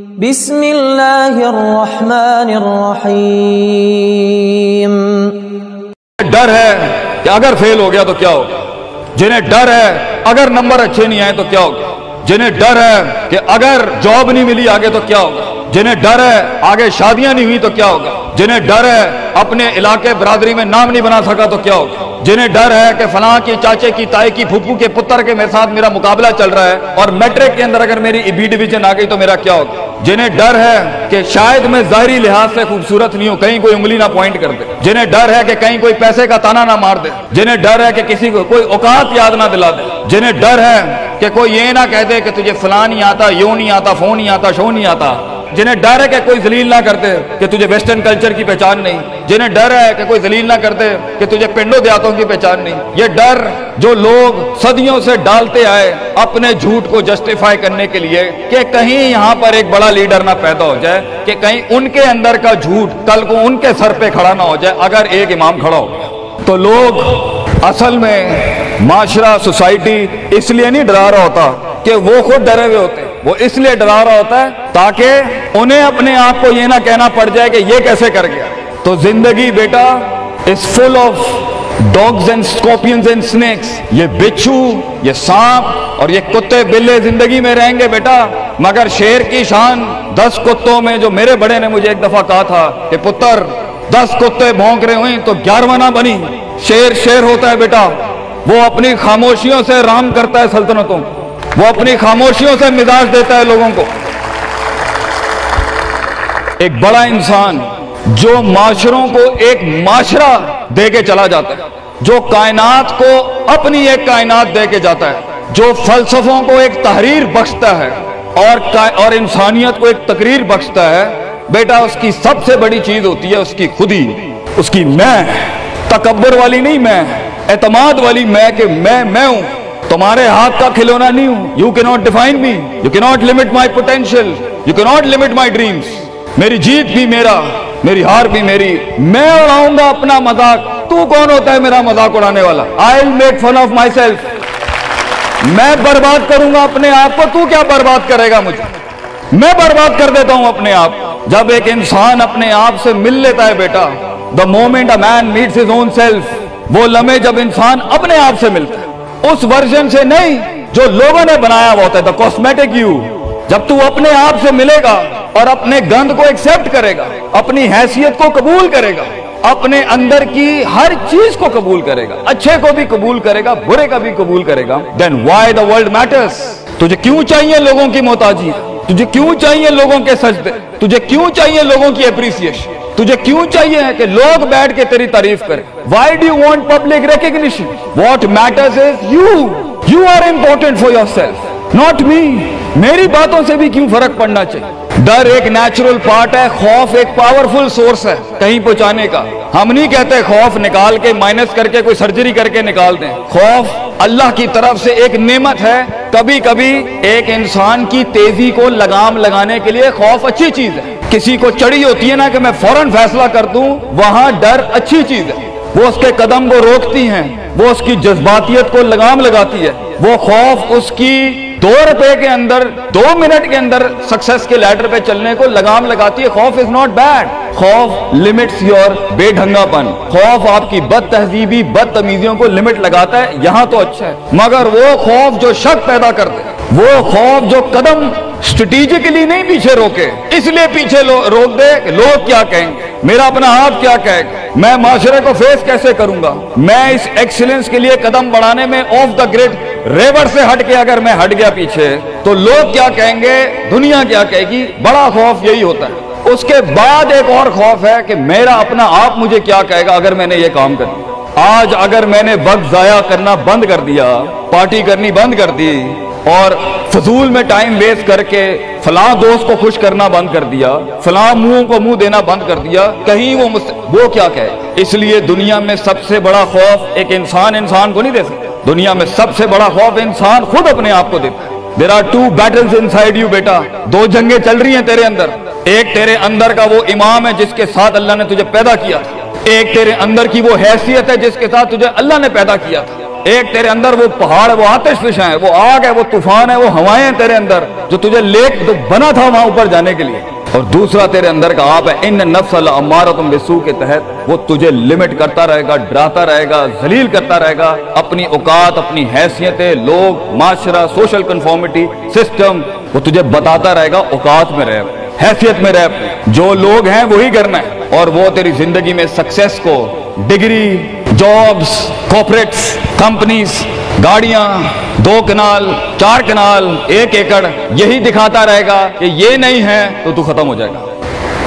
بسم اللہ الرحمن الرحیم۔ ڈر ہے کہ اگر فیل ہو گیا تو کیا ہوگا، جنہیں ڈر ہے اگر نمبر اچھے نہیں آئے تو کیا ہوگا، جنہیں ڈر ہے کہ اگر جاب نہیں ملی آگے تو کیا ہوگا، جنہیں ڈر ہے آگے شادیاں نہیں ہوئی تو کیا ہوگا، جنہیں ڈر ہے اپنے علاقے برادری میں نام نہیں بنا سکا تو کیا ہوگا، جنہیں ڈر ہے کہ فلاں کی چاچے کی تائی کی پھپھو کے پتر کے میرے ساتھ میرا مقابلہ چل رہا ہے اور میٹرک کے اندر اگر میری بی ڈویژن آ گئی تو میرا کیا ہوگا، جنہیں ڈر ہے کہ شاید میں ظاہری لحاظ سے خوبصورت نہیں ہوں، کہیں کوئی انگلی نہ پوائنٹ کر دے، جنہیں ڈر ہے کہ کہیں کوئی پیسے کا تانا نہ مار دے، جنہیں ڈر ہے کہ کسی کو کوئی اوقات یاد نہ دلا دے، جنہیں ڈر ہے کہ کوئی یہ نہ کہہ دے کہ تجھے فلاں نہیں آتا، یوں نہیں آتا، فون نہیں آتا، شو نہیں آتا، جنہیں ڈر ہے کہ کوئی ذلیل نہ کرتے کہ تجھے ویسٹرن کلچر کی پہچان نہیں، جنہیں ڈر ہے کہ کوئی ذلیل نہ کرتے کہ تجھے پنڈوں دیہاتوں کی پہچان نہیں، یہ ڈر جو لوگ صدیوں سے ڈالتے آئے اپنے جھوٹ کو جسٹیفائی کرنے کے لیے کہ کہیں یہاں پر ایک بڑا لیڈر نہ پیدا ہو جائے، کہ کہیں ان کے اندر کا جھوٹ کل کو ان کے سر پہ کھڑا نہ ہو جائے اگر ایک امام کھڑا ہو گیا، تو لوگ اصل میں معاشرہ سوسائٹی اس لیے نہیں ڈرا رہا ہوتا کہ وہ خود ڈرے ہوئے ہوتے، وہ اس لیے ڈرا رہا ہوتا ہے تاکہ انہیں اپنے آپ کو یہ نہ کہنا پڑ جائے کہ یہ کیسے کر گیا۔ تو زندگی بیٹا is full of dogs and scorpions and snakes، یہ بچھو، یہ سانپ اور یہ کتے بلے زندگی میں رہیں گے بیٹا، مگر شیر کی شان 10 کتوں میں، جو میرے بڑے نے مجھے ایک دفعہ کہا تھا کہ پتر 10 کتے بھونک رہے ہوئیں تو 11واں نہ بنی، شیر ہوتا ہے بیٹا، وہ اپنی خاموشیوں سے رام کرتا ہے سلطنتوں، وہ اپنی خاموشیوں سے مزاج دیتا ہے لوگوں کو۔ ایک بڑا انسان جو معاشروں کو ایک معاشرہ دے کے چلا جاتا ہے، جو کائنات کو اپنی ایک کائنات دے کے جاتا ہے، جو فلسفوں کو ایک تحریر بخشتا ہے اور انسانیت کو ایک تقریر بخشتا ہے، بیٹا اس کی سب سے بڑی چیز ہوتی ہے اس کی خودی، اس کی میں، تکبر والی نہیں میں، اعتماد والی میں، کہ میں ہوں، تمہارے ہاتھ کا کھلونا نہیں ہوں، you cannot define me, you cannot limit my potential, you cannot limit my dreams، میری جیت بھی میرا، میری ہار بھی میری، میں اڑاؤں گا اپنا مذاق، تو کون ہوتا ہے میرا مذاق اڑانے والا، I'll make fun of myself، میں برباد کروں گا اپنے آپ کو، تو کیا برباد کرے گا مجھے، میں برباد کر دیتا ہوں اپنے آپ۔ جب ایک انسان اپنے آپ سے مل لیتا ہے بیٹا، the moment a man meets his own self، وہ لمحے جب انسان اپنے آپ سے ملتا ہے، اس ورژن سے نہیں جو لوگوں نے بنایا ہوا ہوتا ہے، the cosmetic you، جب تو اپنے آپ سے ملے گا اور اپنے گند کو ایکسپٹ کرے گا، اپنی حیثیت کو قبول کرے گا، اپنے اندر کی ہر چیز کو قبول کرے گا، اچھے کو بھی قبول کرے گا، برے کا بھی قبول کرے گا، then why the world matters، تجھے کیوں چاہیے لوگوں کی محتاجی، تجھے کیوں چاہیے لوگوں کے سجدے، تجھے کیوں چاہیے لوگوں کی اپریسیشن، تجھے کیوں چاہیے کہ لوگ بیٹھ کے تیری تعریف کریں، why do you want public recognition، what matters is you are important for yourself، not me، میری باتوں سے بھی کیوں فرق پڑنا چاہیے۔ ڈر ایک نیچرل پارٹ ہے، خوف ایک پاورفل سورس ہے کہیں پہنچانے کا، ہم نہیں کہتے خوف نکال کے مائنس کر کے کوئی سرجری کر کے نکال دیں، خوف اللہ کی طرف سے ایک نعمت ہے، کبھی کبھی ایک انسان کی تیزی کو لگام لگانے کے لیے خوف اچھی چیز ہے، کسی کو چڑی ہوتی ہے نا کہ میں فوراً فیصلہ کر دوں، وہاں ڈر اچھی چیز ہے، وہ اس کے قدم کو روکتی ہیں، وہ اس کی جذباتیت کو لگام لگاتی ہے، وہ خوف اس کی 2 روپے کے اندر 2 منٹ کے اندر سکسس کے لیڈر پہ چلنے کو لگام لگاتی ہے۔ خوف از ناٹ بیڈ، خوف لمٹس یور بے ڈھنگا پن، خوف آپ کی بد تہذیبی بد تمیزیوں کو لمٹ لگاتا ہے، یہاں تو اچھا ہے، مگر وہ خوف جو شک پیدا کرتے، وہ خوف جو قدم اسٹریٹجکلی نہیں پیچھے روکے، اس لیے پیچھے روک دے کہ لوگ کیا کہیں گے، میرا اپنا آپ کیا کہے گا، میں معاشرے کو فیس کیسے کروں گا، میں اس ایکسیلنس کے لیے قدم بڑھانے میں آف دا گریڈ ریور سے ہٹ کے اگر میں ہٹ گیا پیچھے تو لوگ کیا کہیں گے، دنیا کیا کہے گی، بڑا خوف یہی ہوتا ہے۔ اس کے بعد ایک اور خوف ہے کہ میرا اپنا آپ مجھے کیا کہے گا اگر میں نے یہ کام کر دیا، آج اگر میں نے وقت ضائع کرنا بند کر دیا، پارٹی کرنی بند کر دی اور فضول میں ٹائم ویسٹ کر کے فلاں دوست کو خوش کرنا بند کر دیا، فلاں منہ کو منہ دینا بند کر دیا، کہیں وہ کیا کہے۔ اس لیے دنیا میں سب سے بڑا خوف ایک انسان کو نہیں دے سکتا، دنیا میں سب سے بڑا خوف انسان خود اپنے آپ کو دیتا ہے۔ There are 2 battles inside you بیٹا، 2 جنگیں چل رہی ہیں تیرے اندر، ایک تیرے اندر کا وہ امام ہے جس کے ساتھ اللہ نے تجھے پیدا کیا تھا، ایک تیرے اندر کی وہ حیثیت ہے جس کے ساتھ تجھے اللہ نے پیدا کیا تھا، ایک تیرے اندر وہ پہاڑ ہے، وہ آتش فشاں ہے، وہ آگ ہے، وہ طوفان ہے، وہ ہوائیں ہیں تیرے اندر جو تجھے تو بنا تھا وہاں اوپر جانے کے لیے. اور دوسرا تیرے اندر کا آپ ہے ان النفس لامارۃ بالسوء کے تحت وہ تجھے لمٹ کرتا رہے گا، ڈراتا رہے گا، ذلیل کرتا رہے گا. اپنی اوقات، اپنی حیثیتیں، لوگ، معاشرہ، سوشل کنفارمیٹی، سسٹم، وہ تجھے بتاتا رہے گا اوقات میں رہ، حیثیت میں رہ، جو لوگ ہیں وہی کرنا ہے. اور وہ تیری زندگی میں سکسیس کو، ڈگری، جابز، کارپوریٹس، کمپنیز، گاڑیاں، 2 کنال، 4 کنال، 1 ایکڑ، یہی دکھاتا رہے گا کہ یہ نہیں ہے تو ختم ہو جائے گا.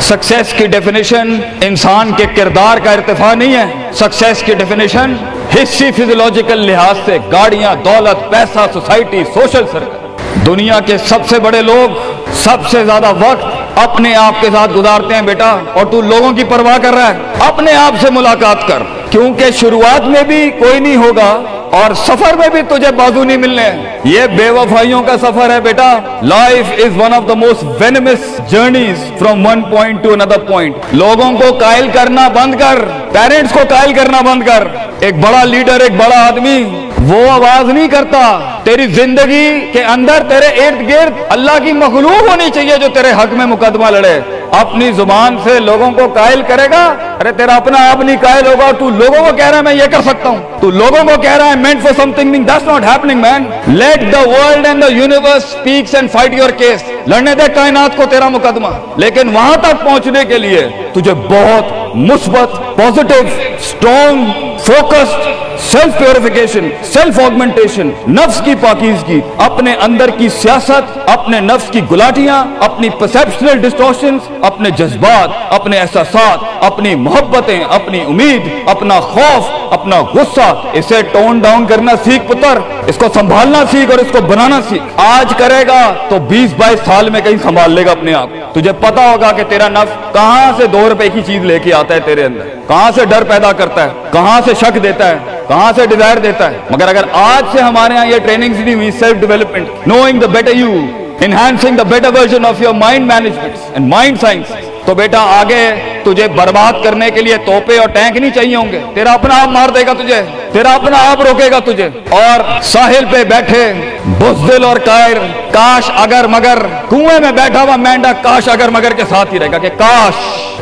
سکسیس کی ڈیفینیشن انسان کے کردار کا ارتفاع نہیں ہے. سکسیس کی ڈیفینیشن حصی فزیولوجیکل لحاظ سے گاڑیاں، دولت، پیسہ، سوسائٹی، سوشل سرکل. دنیا کے سب سے بڑے لوگ سب سے زیادہ وقت اپنے آپ کے ساتھ گزارتے ہیں بیٹا، اور تو لوگوں کی پرواہ کر رہا ہے. اپنے آپ سے ملاقات کر، کیونکہ شروعات میں بھی کوئی نہیں ہوگا اور سفر میں بھی تجھے بازو نہیں ملنے. یہ بے وفائیوں کا سفر ہے بیٹا. Life is one of the most venomous journeys from one point to another point. لوگوں کو قائل کرنا بند کر، پیرنٹس کو قائل کرنا بند کر. ایک بڑا لیڈر، ایک بڑا آدمی وہ آواز نہیں کرتا. تیری زندگی کے اندر تیرے ارد گرد اللہ کی مخلوق ہونی چاہیے جو تیرے حق میں مقدمہ لڑے. اپنی زبان سے لوگوں کو قائل کرے گا، ارے تیرا اپنا آپ نہیں قائل ہوگا. تو لوگوں کو کہہ رہا ہے میں یہ کر سکتا ہوں، تو لوگوں کو کہہ رہا ہے meant for something, that's not happening man. Let the world and the universe speaks and fight your case. لڑنے دے کائنات کو تیرا مقدمہ. لیکن وہاں تک پہنچنے کے لیے تجھے بہت مثبت، positive, strong, focused, self purification, self augmentation, نفس کی پاکیزگی، اپنے اندر کی سیاست، اپنے نفس کی گلاٹیاں، اپنی پرسیپشنل ڈسٹورشنز، اپنے جذبات، اپنے احساسات، اپنی محبتیں، اپنی امید، اپنا خوف، اپنا غصہ، اسے ٹون ڈاؤن کرنا سیکھ پتر. اس کو سنبھالنا سیکھ اور اس کو بنانا سیکھ. آج کرے گا تو 20-22 سال میں کہیں سنبھال لے گا اپنے آپ. تجھے پتا ہوگا کہ تیرا نفس کہاں سے 2 روپے کی چیز لے کے آتا ہے تیرے اندر، کہاں سے ڈر پیدا کرتا ہے، کہاں سے شک دیتا ہے، کہاں سے ڈیزائر دیتا ہے. مگر اگر آج سے ہمارے ہاں یہ ٹریننگز دی ہوئی self development, knowing the better you, enhancing the better version of your mind management and mind science, تو بیٹا آگے تجھے برباد کرنے کے لیے توپے اور ٹینک نہیں چاہیے ہوں گے. تیرا اپنا آپ مار دے گا تجھے، تیرا اپنا آپ روکے گا تجھے. اور ساحل پہ بیٹھے بزدل اور قائر، کاش اگر مگر، کنویں میں بیٹھا ہوا مینڈا کاش اگر مگر کے ساتھ ہی رہے گا کہ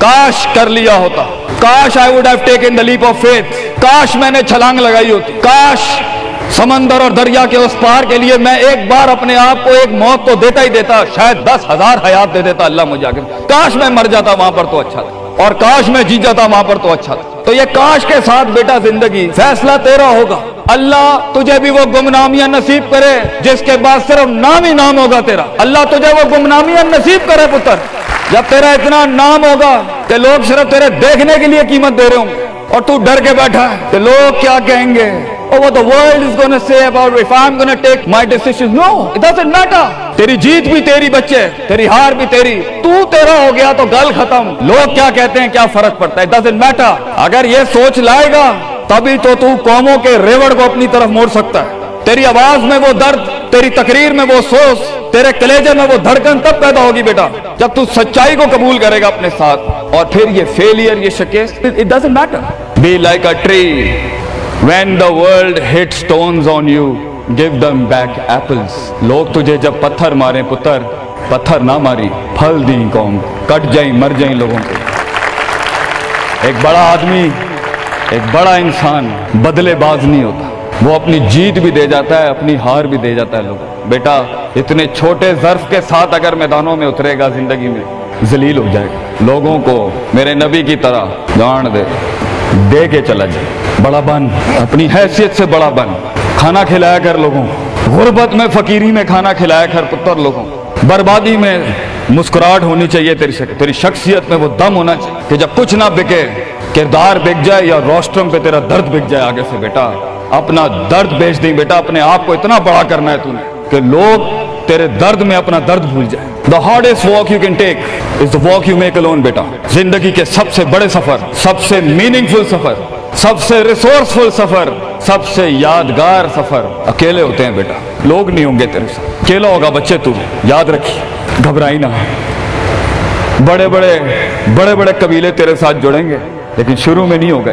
کاش کر لیا ہوتا، کاش I would have taken the leap of faith، کاش میں نے چھلانگ لگائی ہوتی، کاش سمندر اور دریا کے اس پار کے لیے میں ایک بار اپنے آپ کو ایک موت تو دیتا ہی دیتا، شاید 10,000 حیات دے دیتا اللہ مجھے آگے. کاش میں مر جاتا وہاں پر تو اچھا تھا، اور کاش میں جی جاتا وہاں پر تو اچھا تھا. تو یہ کاش کے ساتھ بیٹا زندگی، فیصلہ تیرا ہوگا. اللہ تجھے بھی وہ گمنامیاں نصیب کرے جس کے بعد صرف نام ہی نام ہوگا تیرا. اللہ تجھے وہ گمنامیاں نصیب کرے پتر، جب تیرا اتنا نام ہوگا کہ لوگ صرف تیرے دیکھنے کے لیے قیمت دے رہے ہوں گے، اور تو ڈر کے بیٹھا ہے کہ لوگ کیا کہیں گے. Oh, what the world is going to say about if I'm going to take my decisions. No, it doesn't matter. تیری جیت بھی تیری بچے، تیری ہار بھی تیری. تو تیرا ہو گیا تو گل ختم. لوگ کیا کہتے ہیں کیا فرق پڑتا ہے. It doesn't matter. اگر یہ سوچ لائے گا تبھی تو قوموں کے ریوڑ کو اپنی طرف موڑ سکتا ہے. تیری آواز میں وہ درد، تیری تقریر میں وہ سوز، تیرے کلیجے میں وہ دھڑکن تب پیدا ہوگی بیٹا جب تو سچائی کو قبول کرے گا اپنے ساتھ. اور پھر یہ فیلئر، یہ شکست، it doesn't matter. Be like a tree. When the world hits stones on you, give them back apples. لوگ تجھے جب پتھر ماریں پتر، پتھر نہ ماری، پھل دیں قوم، کٹ جائیں مر جائیں لوگوں کو. ایک بڑا آدمی، ایک بڑا انسان بدلے باز نہیں ہوتا. وہ اپنی جیت بھی دے جاتا ہے، اپنی ہار بھی دے جاتا ہے. لوگ بیٹا اتنے چھوٹے ظرف کے ساتھ اگر میدانوں میں اترے گا زندگی میں ذلیل ہو جائے گا. لوگوں کو میرے نبی کی طرح جان دے کے چلا جائے. بڑا بن، اپنی حیثیت سے بڑا بن. کھانا کھلایا کر لوگوں کو، غربت میں فقیری میں کھانا کھلایا کر پتر لوگوں کو. بربادی میں مسکراہٹ ہونی چاہیے تیری شخصیت میں وہ دم ہونا چاہیے کہ جب کچھ نہ بکے، کردار بک جائے یا روسٹرم پہ تیرا درد بک جائے آگے سے. بیٹا اپنا درد بیچ دیں بیٹا. اپنے آپ کو اتنا بڑا کرنا ہے تُو نے کہ لوگ تیرے درد میں اپنا درد بھول جائے. The hardest walk you can take is the walk you make alone بیٹا. زندگی کے سب سے بڑے سفر، سب سے میننگ فل سفر، سب سے ریسورسفل سفر، سب سے یادگار سفر اکیلے ہوتے ہیں بیٹا. لوگ نہیں ہوں گے تیرے ساتھ، اکیلا ہوگا بچے. تو یاد رکھی، گھبرائی نہ. بڑے بڑے قبیلے تیرے ساتھ جڑیں گے لیکن شروع میں نہیں ہوگا.